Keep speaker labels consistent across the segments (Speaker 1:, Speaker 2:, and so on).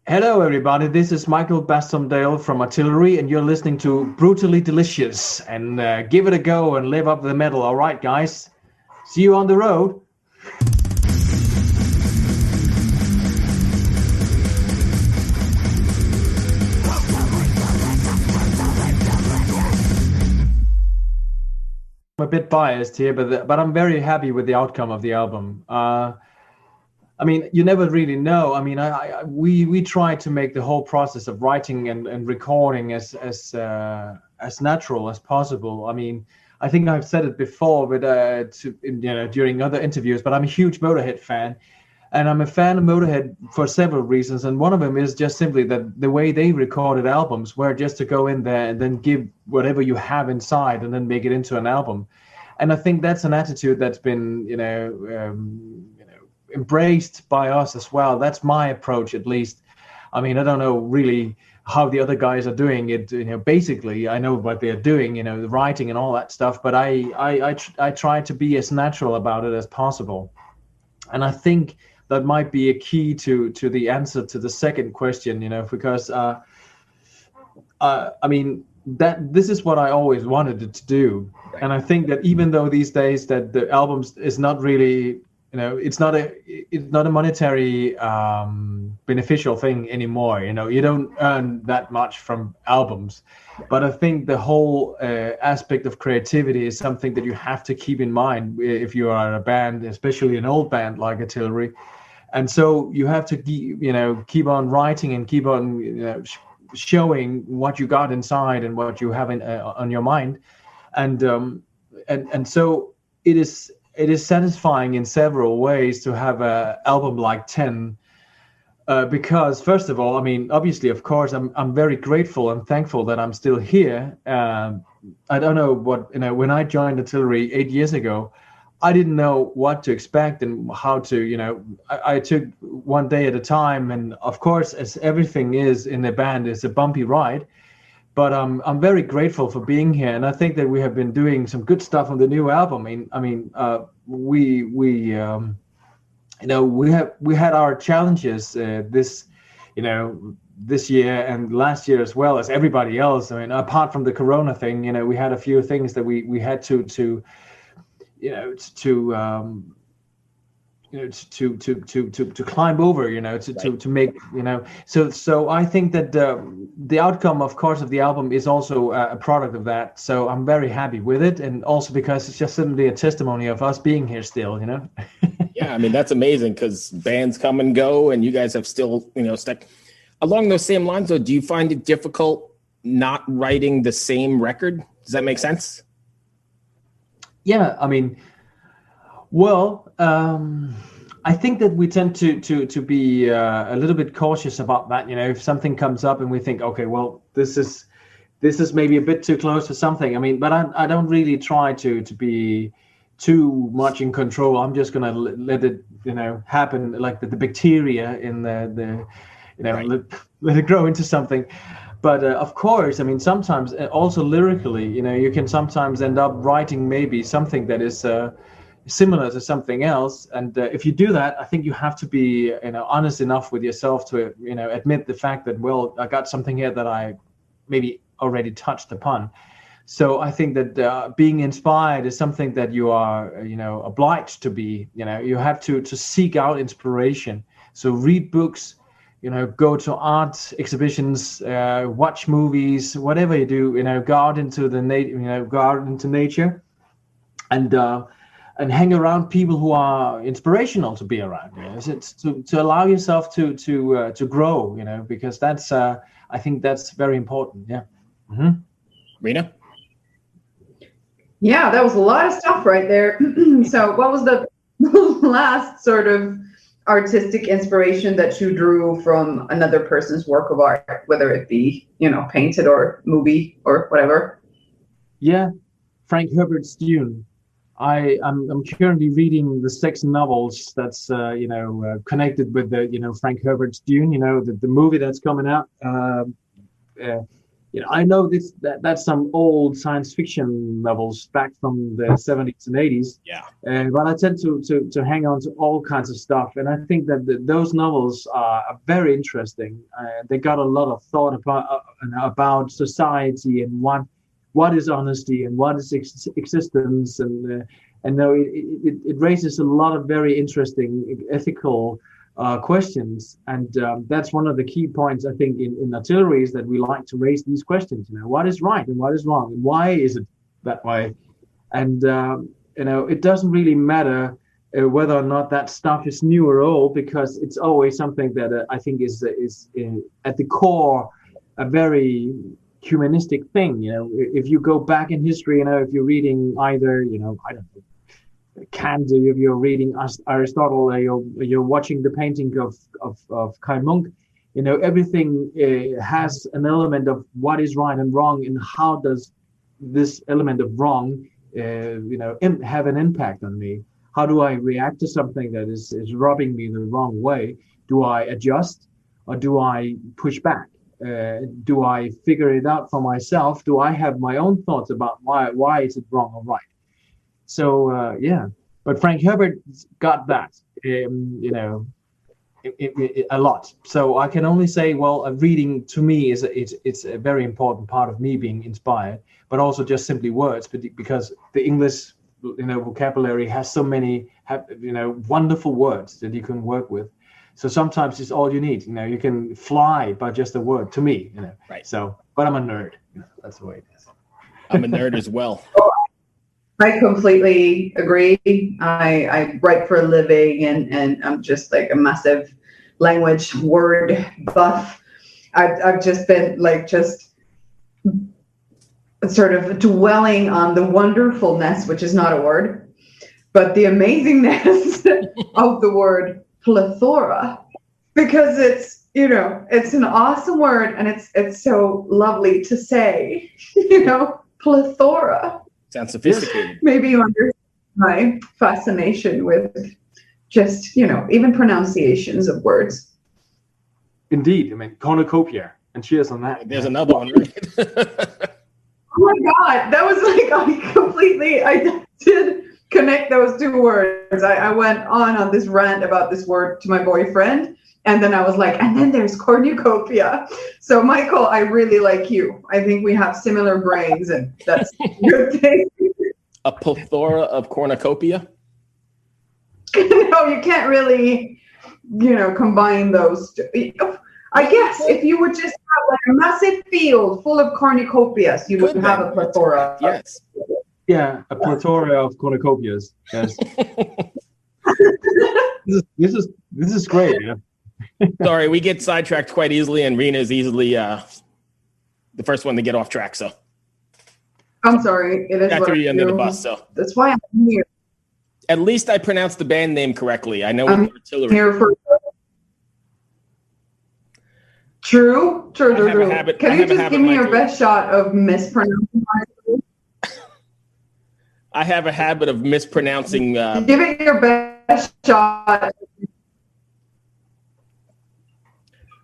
Speaker 1: Hello, everybody. This is Michael Bastholm Dahl from Artillery, and you're listening to Brutally Delicious. And give it a go and live up the metal. All right, guys. See you on the road. I'm a bit biased here, but I'm very happy with the outcome of the album. I mean, you never really know. I mean, we try to make the whole process of writing and recording as natural as possible. I mean, I think I've said it before, but during other interviews. But I'm a huge Motorhead fan, and I'm a fan of Motorhead for several reasons. And one of them is just simply that the way they recorded albums, were just to go in there and then give whatever you have inside and then make it into an album. And I think that's an attitude that's been, embraced by us as well. That's my approach, at least. I mean, I don't know really how the other guys are doing it. Basically, I know what they're doing. The writing and all that stuff. But I try to be as natural about it as possible. And I think that might be a key to the answer to the second question. Because I mean that this is what I always wanted it to do. Right. And I think that even though these days that the albums is not really it's not a monetary beneficial thing anymore. You don't earn that much from albums, but I think the whole aspect of creativity is something that you have to keep in mind if you are a band, especially an old band like Artillery. And so you have to keep on writing and keep on showing what you got inside and what you have on your mind, and so it is. It is satisfying in several ways to have an album like 10, because first of all, I mean, obviously, of course, I'm very grateful and thankful that I'm still here. I don't know what, when I joined Artillery 8 years ago, I didn't know what to expect and how to, I took one day at a time. And of course, as everything is in a band, it's a bumpy ride. But I'm very grateful for being here, and I think that we have been doing some good stuff on the new album. We had our challenges this year and last year as well as everybody else. I mean, apart from the Corona thing, we had a few things that we had to climb over, to make, so I think that the outcome, of course, of the album is also a product of that. So I'm very happy with it, and also because it's just simply a testimony of us being here still,
Speaker 2: Yeah, I mean, that's amazing, because bands come and go, and you guys have still, stuck. Along those same lines, though, do you find it difficult not writing the same record? Does that make sense?
Speaker 1: Yeah, I mean, well, I think that we tend to be a little bit cautious about that. If something comes up and we think, okay, well, this is maybe a bit too close to something. I mean, but I don't really try to be too much in control. I'm just gonna let it, happen, like the bacteria in the right. let it grow into something. But of course, I mean, sometimes also lyrically, you can sometimes end up writing maybe something that is similar to something else, and if you do that, I think you have to be honest enough with yourself to admit the fact that, well, I got something here that I maybe already touched upon. So I think that being inspired is something that you are obliged to be. You have to seek out inspiration. So read books, go to art exhibitions, watch movies, whatever you do, go out into go out into nature, and hang around people who are inspirational to be around. It's to allow yourself to grow, because that's I think that's very important. Yeah. Mm-hmm.
Speaker 2: Riina?
Speaker 3: Yeah, that was a lot of stuff right there. So what was the last sort of artistic inspiration that you drew from another person's work of art, whether it be, painted or movie or whatever?
Speaker 1: Yeah, Frank Herbert's Dune. I'm currently reading the 6 novels that's connected with the Frank Herbert's Dune, the movie that's coming out. I know that's some old science fiction novels back from the 70s and 80s.
Speaker 2: Yeah.
Speaker 1: But I tend to hang on to all kinds of stuff, and I think that those novels are very interesting. They got a lot of thought about society and what is honesty and what is existence, and no, it raises a lot of very interesting ethical questions, and that's one of the key points I think in artillery, is that we like to raise these questions. What is right and what is wrong, and why is it that way? And it doesn't really matter whether or not that stuff is new or old, because it's always something that I think is at the core a very humanistic thing. If you go back in history, if you're reading either, I don't know, Kant, if you're reading Aristotle, or you're watching the painting of Kai Munk, everything has an element of what is right and wrong, and how does this element of wrong have an impact on me? How do I react to something that is rubbing me the wrong way? Do I adjust, or do I push back? Do I figure it out for myself? Do I have my own thoughts about why is it wrong or right? So but Frank Herbert got that, a lot. So I can only say, well, reading to me it's a very important part of me being inspired, but also just simply words, because the English vocabulary has so many wonderful words that you can work with. So sometimes it's all you need. You can fly by just a word. To me,
Speaker 2: Right.
Speaker 1: So, but I'm a nerd. That's the way it is.
Speaker 2: I'm a nerd as well.
Speaker 3: I completely agree. I write for a living, and I'm just like a massive language word buff. I've just been just sort of dwelling on the wonderfulness, which is not a word, but the amazingness of the word plethora, because it's an awesome word, and it's so lovely to say, plethora.
Speaker 2: Sounds sophisticated.
Speaker 3: Maybe you understand my fascination with just, even pronunciations of words.
Speaker 1: Indeed. Cornucopia. And cheers on that.
Speaker 2: There's another one, right?
Speaker 3: Oh my God. That was I did connect those two words. I went on this rant about this word to my boyfriend. And then I was like, and then there's cornucopia. So Michael, I really like you. I think we have similar brains, and that's a good thing.
Speaker 2: A plethora of cornucopia?
Speaker 3: No, you can't really, combine those two. I guess if you would just have a massive field full of cornucopias, you would have a plethora.
Speaker 2: Yes.
Speaker 1: Yeah, a plethora of cornucopias. Yes. This is great.
Speaker 2: Sorry, we get sidetracked quite easily, and Riina is easily the first one to get off track. So
Speaker 3: I'm sorry. It is.
Speaker 2: I threw you under the bus. So
Speaker 3: that's why I'm here.
Speaker 2: At least I pronounced the band name correctly. I know
Speaker 3: I'm
Speaker 2: artillery.
Speaker 3: Here for. True. Can you just give me your best shot of mispronouncing?
Speaker 2: I have a habit of mispronouncing.
Speaker 3: Give it your best shot.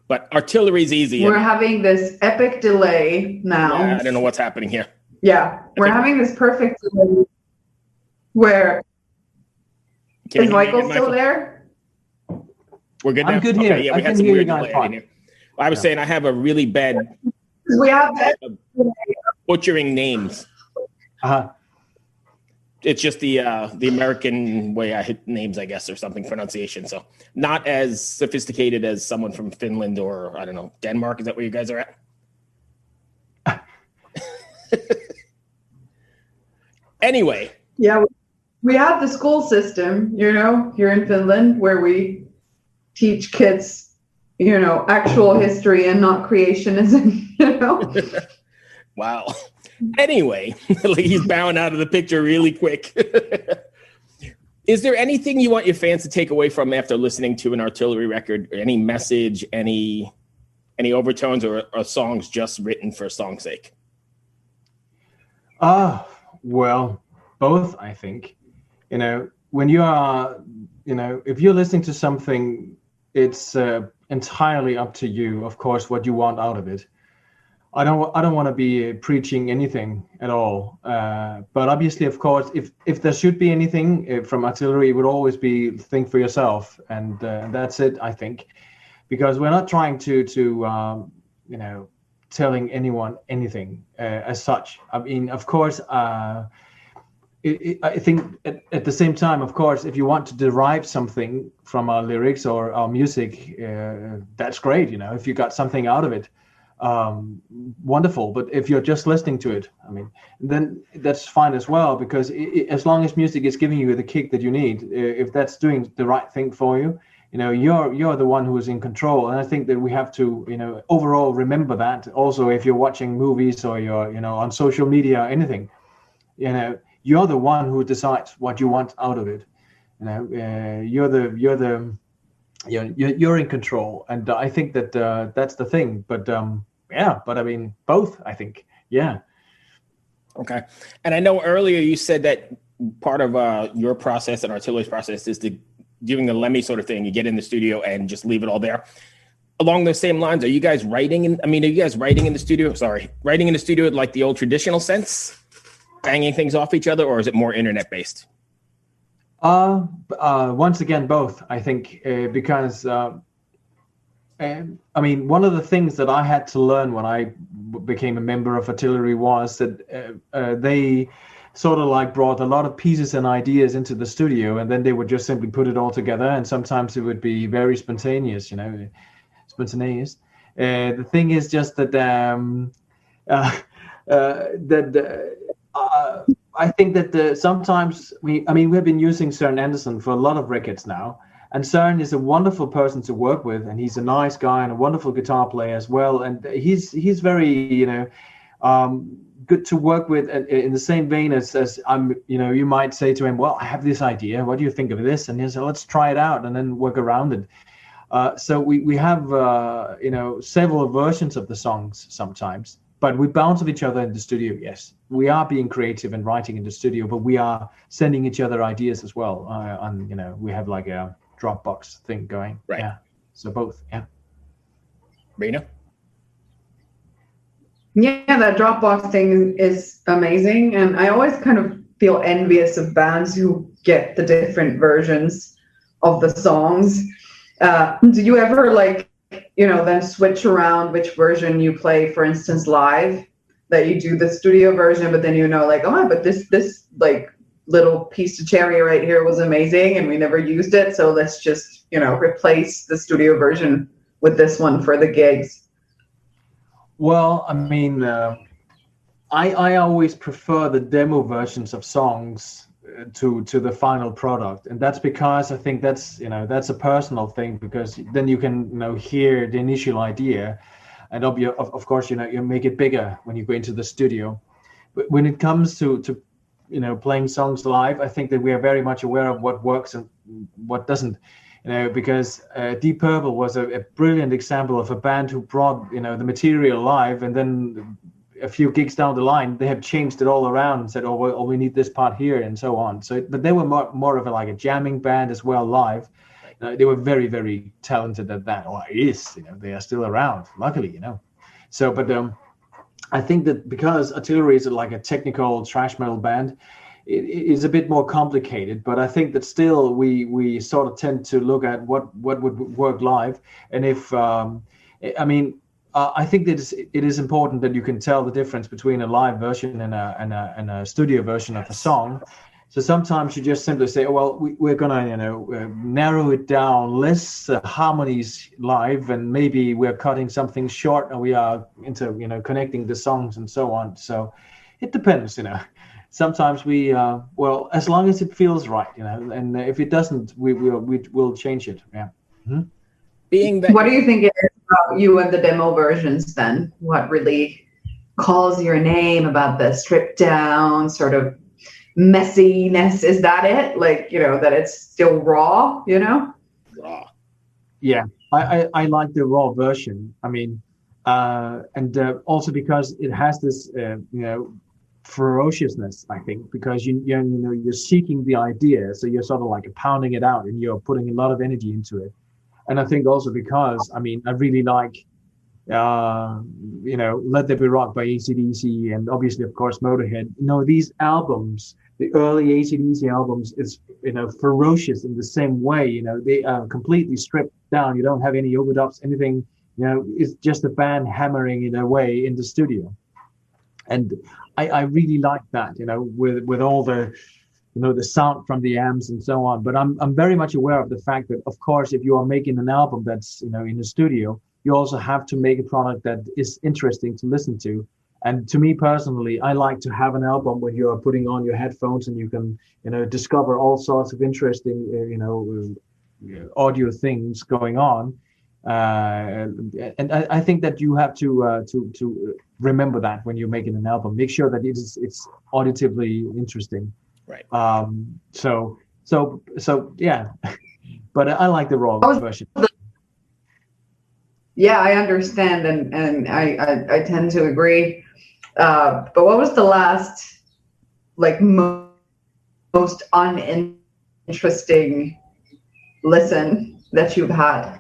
Speaker 2: But artillery's easy.
Speaker 3: We're having this epic delay now.
Speaker 2: Yeah, I don't know what's happening here.
Speaker 3: Yeah, we're having this perfect delay where is Michael still there?
Speaker 2: We're good now?
Speaker 1: I'm good here.
Speaker 2: Okay, yeah, we had some weird delay in here. I was saying I have a really bad butchering names.
Speaker 1: Uh-huh.
Speaker 2: It's just the American way I hit names, I guess, or something, pronunciation. So not as sophisticated as someone from Finland or, I don't know, Denmark. Is that where you guys are at? Anyway.
Speaker 3: Yeah, we have the school system, here in Finland, where we teach kids, actual history and not creationism,
Speaker 2: Wow. Anyway, he's bowing out of the picture really quick. Is there anything you want your fans to take away from after listening to an artillery record? Any message, any overtones, or songs just written for song's sake?
Speaker 1: Well, both, I think. When you are, if you're listening to something, it's entirely up to you, of course, what you want out of it. I don't want to be preaching anything at all. But obviously, of course, if there should be anything from artillery, it would always be think for yourself, and that's it, I think, because we're not trying to telling anyone anything as such. I mean, of course. I think at the same time, of course, if you want to derive something from our lyrics or our music, that's great. If you got something out of it, wonderful. But if you're just listening to it, I mean, then that's fine as well, because as long as music is giving you the kick that you need, if that's doing the right thing for you, you're the one who is in control. And I think that we have to, overall remember that. Also, if you're watching movies or you're, on social media or anything, you're the one who decides what you want out of it. You're in control, and I think that that's the thing. But but I mean, both. I think, yeah.
Speaker 2: Okay, and I know earlier you said that part of your process and Artillery's process is doing the Lemmy sort of thing. You get in the studio and just leave it all there. Along those same lines, are you guys writing in the studio? Sorry, writing in the studio like the old traditional sense? Banging things off each other, or is it more internet based?
Speaker 1: Once again, both, I think, because I mean, one of the things that I had to learn when I became a member of Artillery was that they sort of like brought a lot of pieces and ideas into the studio, and then they would just simply put it all together, and sometimes it would be very spontaneous. The thing is just that I think that sometimes we've been using Søren Andersen for a lot of records now, and Søren is a wonderful person to work with, and he's a nice guy and a wonderful guitar player as well, and he's very good to work with in the same vein as I'm. You might say to him, well, I have this idea, what do you think of this? And he says, let's try it out and then work around it. So we have several versions of the songs sometimes. But we bounce off each other in the studio, yes. We are being creative and writing in the studio, but we are sending each other ideas as well. We have like a Dropbox thing going.
Speaker 2: Right.
Speaker 1: Yeah. So both, yeah.
Speaker 2: Riina?
Speaker 3: Yeah, that Dropbox thing is amazing. And I always kind of feel envious of bands who get the different versions of the songs. Do you ever then switch around which version you play, for instance, live, that you do the studio version, but then but this like little piece of cherry right here was amazing and we never used it, so let's just replace the studio version with this one for the gigs?
Speaker 1: Well, I mean, I always prefer the demo versions of songs to the final product, and that's because I think that's a personal thing, because then you can hear the initial idea, and of course you make it bigger when you go into the studio. But when it comes to playing songs live, I think that we are very much aware of what works and what doesn't, because Deep Purple was a brilliant example of a band who brought the material live, and then a few gigs down the line, they have changed it all around and said, we need this part here and so on. So, but they were more of a jamming band as well live. They were very, very talented at that. Or they are still around, luckily, So, but I think that because Artillery is like a technical thrash metal band, it is a bit more complicated. But I think that still we sort of tend to look at what would work live, and if I think that it is important that you can tell the difference between a live version and a studio version of a song. So sometimes you just simply say, we're gonna narrow it down, less harmonies live, and maybe we're cutting something short, and we are into connecting the songs and so on. So it depends, Sometimes we as long as it feels right, and if it doesn't, we'll change it. Yeah. Mm-hmm.
Speaker 3: What do you think it is about you and the demo versions then? What really calls your name about the stripped down sort of messiness? Is that it? That it's still raw,
Speaker 2: Raw.
Speaker 1: Yeah, I like the raw version. I mean, and also because it has this, ferociousness, I think, because you're seeking the idea, so you're sort of like pounding it out and you're putting a lot of energy into it. And I think also because I really like Let There Be Rock by AC/DC, and obviously, of course, Motorhead. These albums, the early AC/DC albums, is ferocious in the same way. They are completely stripped down. You don't have any overdubs, anything. It's just a band hammering it away in the studio, and I really like that. With all the the sound from the amps and so on. But I'm very much aware of the fact that, of course, if you are making an album that's in the studio, you also have to make a product that is interesting to listen to. And to me personally, I like to have an album where you are putting on your headphones and you can discover all sorts of interesting audio things going on. And I think that you have to remember that when you're making an album. Make sure that it's auditively interesting.
Speaker 2: Right.
Speaker 1: So yeah, but I like the raw version.
Speaker 3: Yeah, I understand, and I tend to agree. But what was the last, like, most uninteresting listen that you've had?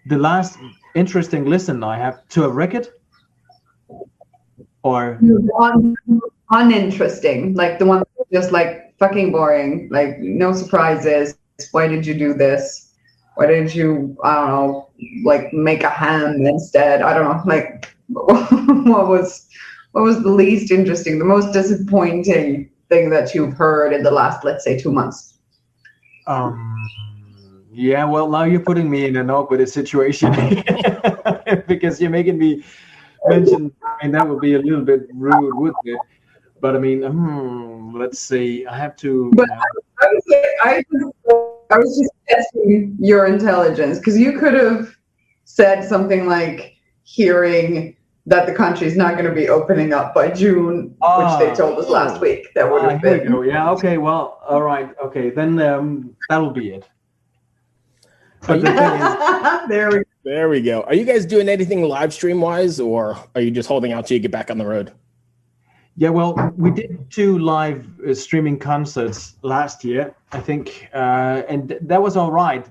Speaker 1: The last interesting listen I have to a record, or
Speaker 3: uninteresting, like the one that's just like fucking boring, like no surprises. Why did you do this? Why didn't you, I don't know, like make a ham instead? I don't know, like what was the least interesting, the most disappointing thing that you've heard in the last, let's say, 2 months?
Speaker 1: Yeah, well, now you're putting me in an awkward situation because you're making me mention, and that would be a little bit rude, wouldn't it? But I mean, let's see. I have to.
Speaker 3: But I was just testing your intelligence, because you could have said something like hearing that the country is not going to be opening up by June, which they told us last week. That would have been.
Speaker 1: Here we go. Yeah. Okay. Well. All right. Okay. Then that'll be it. But the thing is,
Speaker 2: there we go. Are you guys doing anything live stream wise, or are you just holding out till you get back on the road?
Speaker 1: Yeah, well, we did 2 live streaming concerts last year, I think, and that was all right.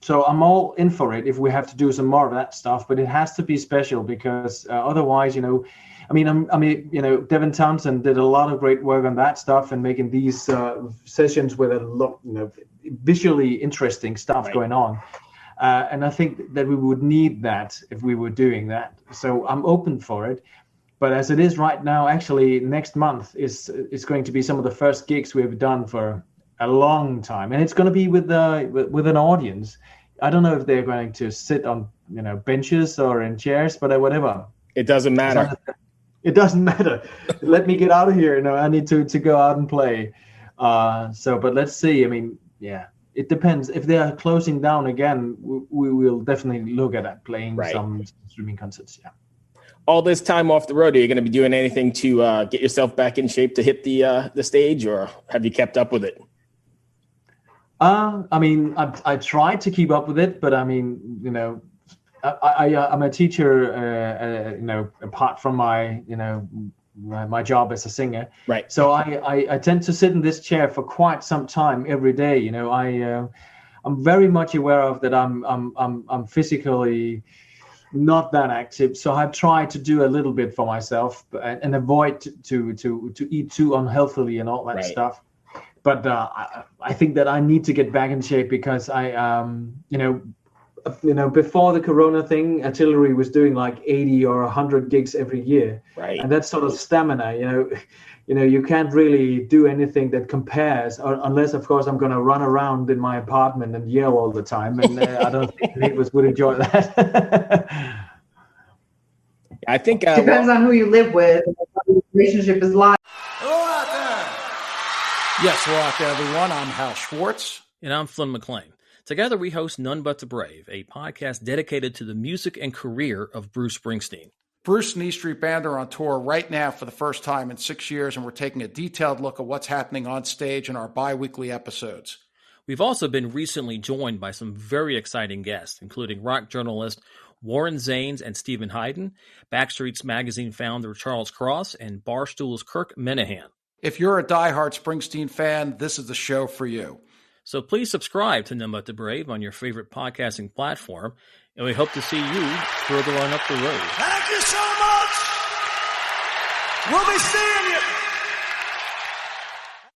Speaker 1: So I'm all in for it if we have to do some more of that stuff, but it has to be special, because otherwise, Devin Townsend did a lot of great work on that stuff and making these sessions with a lot, visually interesting stuff going on. And I think that we would need that if we were doing that. So I'm open for it. But as it is right now, actually, next month is going to be some of the first gigs we've done for a long time, and it's going to be with an audience. I don't know if they're going to sit on benches or in chairs, but whatever.
Speaker 2: It doesn't matter.
Speaker 1: It doesn't matter. Let me get out of here. I need to go out and play. But let's see. I mean, yeah, it depends. If they are closing down again, we will definitely look at playing some streaming concerts. Yeah.
Speaker 2: All this time off the road, are you going to be doing anything to get yourself back in shape to hit the stage, or have you kept up with it?
Speaker 1: I mean, I tried to keep up with it, but I mean, I'm a teacher, apart from my, my job as a singer.
Speaker 2: Right.
Speaker 1: So I tend to sit in this chair for quite some time every day. I'm very much aware of that. I'm physically not that active, so I've tried to do a little bit for myself and avoid to eat too unhealthily and all that stuff. But I think that I need to get back in shape, because I before the Corona thing, Artillery was doing like 80 or 100 gigs every year,
Speaker 2: right?
Speaker 1: And that sort of stamina, you can't really do anything that compares, unless, of course, I'm going to run around in my apartment and yell all the time. And I don't think the neighbors would enjoy that.
Speaker 2: I think
Speaker 3: depends on who you live with. The relationship is live.
Speaker 4: Hello out there. Yes, hello out there, everyone. I'm Hal Schwartz.
Speaker 5: And I'm Flynn McLean. Together, we host None But the Brave, a podcast dedicated to the music and career of Bruce Springsteen.
Speaker 4: Bruce and E Street Band are on tour right now for the first time in 6 years, and we're taking a detailed look at what's happening on stage in our bi-weekly episodes.
Speaker 5: We've also been recently joined by some very exciting guests, including rock journalist Warren Zanes and Stephen Hayden, Backstreet's Magazine founder Charles Cross, and Barstool's Kirk Minahan.
Speaker 4: If you're a diehard Springsteen fan, this is the show for you.
Speaker 5: So please subscribe to None But the Brave on your favorite podcasting platform, and we hope to see you further on up the road.
Speaker 6: Thank you so much. We'll be seeing you.